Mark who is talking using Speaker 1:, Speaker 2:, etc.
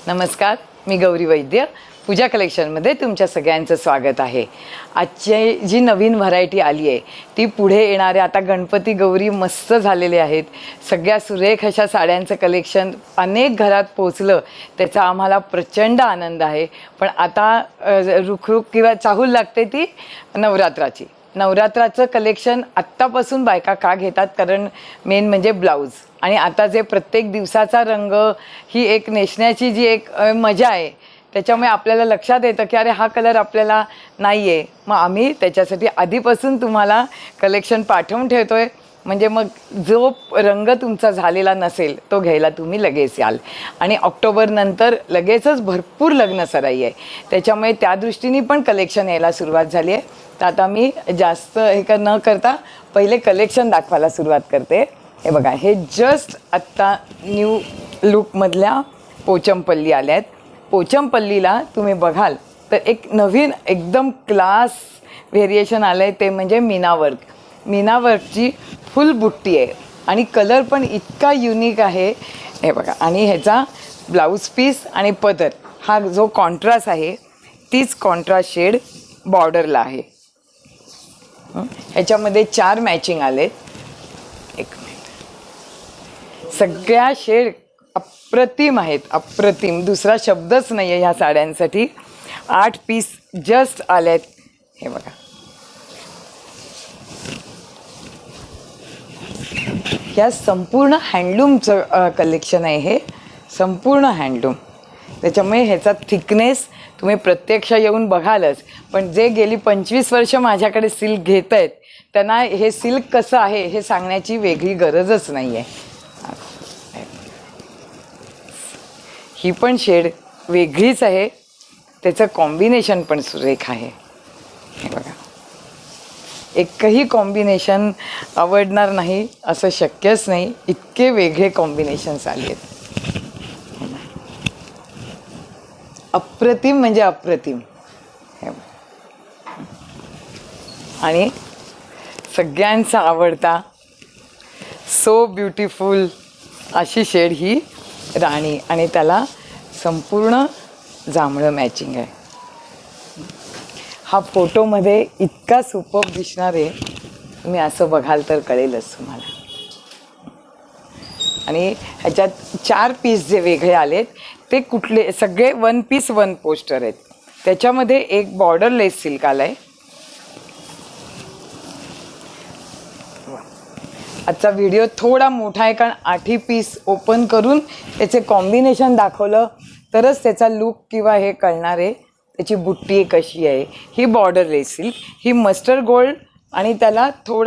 Speaker 1: नमस्कार, मी गौरी वैद्य. पूजा कलेक्शनमध्ये तुमच्या सगळ्यांचं स्वागत आहे. आजची जी नवीन व्हरायटी आली आहे ती पुढे येणाऱ्या आता गणपती गौरी मस्त झालेले आहेत. सगळ्या सुरेख अशा साड्यांचं कलेक्शन अनेक घरात पोचलं, त्याचा आम्हाला प्रचंड आनंद आहे. पण आता रुखरुख किंवा चाहूल लागते ती नवरात्राची. नवरात्राचं कलेक्शन आत्तापासून बायका का घेतात, कारण मेन म्हणजे ब्लाऊज. आणि आता जे प्रत्येक दिवसाचा रंग, ही एक नेसण्याची जी एक मजा आहे, त्याच्यामुळे आपल्याला लक्षात येतं की अरे हा कलर आपल्याला नाही आहे. मग आम्ही त्याच्यासाठी आधीपासून तुम्हाला कलेक्शन पाठवून ठेवतो आहे, म्हणजे मग जो रंग तुमचा झालेला नसेल तो घ्यायला तुम्ही लगेच याल. आणि ऑक्टोबरनंतर लगेचच भरपूर लग्नसराई आहे, त्याच्यामुळे त्या दृष्टीने पण कलेक्शन यायला सुरुवात झाली आहे. तर आता मी जास्त हे न करता पहिले कलेक्शन दाखवायला सुरुवात करते. हे बघा, हे जस्ट आत्ता न्यू लुकमधल्या पोचमपल्ली आल्या आहेत. पोचमपल्लीला तुम्ही बघाल तर एक नवीन एकदम क्लास व्हेरिएशन आलं आहे, ते म्हणजे मीनावर्क. मीनावर्कची फुल बुट्टी आहे आणि कलर पण इतका युनिक आहे. हे बघा, आणि ह्याचा ब्लाऊज पीस आणि पदर हा जो कॉन्ट्रास्ट आहे तीच कॉन्ट्रास्ट शेड बॉर्डरला आहे. ह्याच्यामध्ये 4 मॅचिंग आलेत. एक मिनिट, सगळ्या शेड अप्रतिम आहेत, अप्रतिम. दुसरा शब्दच नाही आहे ह्या साड्यांसाठी. 8 पीस जस्ट आले आहेत. हे बघा, ह्या संपूर्ण हँडलूमचं कलेक्शन आहे, हे संपूर्ण हँडलूम. त्याच्यामुळे ह्याचा थिकनेस तुम्ही प्रत्यक्ष येऊन बघालच. पण जे गेली 25 वर्ष माझ्याकडे सिल्क घेत आहेत त्यांना हे सिल्क कसं आहे हे सांगण्याची वेगळी गरजच नाही आहे. ही पण शेड वेगळीच आहे, त्याचं कॉम्बिनेशन पण सुरेख आहे. हे बघा, एकही कॉम्बिनेशन आवडणार नाही असं शक्यच नाही, इतके वेगळे कॉम्बिनेशन्स आले आहेत. अप्रतिम म्हणजे अप्रतिम. आणि सगळ्यांचा आवडता सो ब्युटिफुल अशी शेड ही राणी, आणि त्याला संपूर्ण जांभळं मॅचिंग आहे. हा फोटोमध्ये इतका सुपर्ब दिसणार आहे, तुम्ही असं बघाल तर कळेलच तुम्हाला. आणि ह्याच्यात 4 पीस जे वेगळे आलेत ते कुठले, सगळे 1 पीस 1 पोस्टर आहेत. त्याच्यामध्ये एक बॉर्डरलेस सिल्क आला आहे. आजचा व्हिडिओ थोडा मोठा आहे, कारण 8 पीस ओपन करून त्याचे कॉम्बिनेशन दाखवलं तरच त्याचा लुक किंवा हे कळणार आहे. त्याची बुट्टी कशी आहे, ही बॉर्डरलेस सिल्क, ही मस्टर्ड गोल्ड आणि त्याला थोडं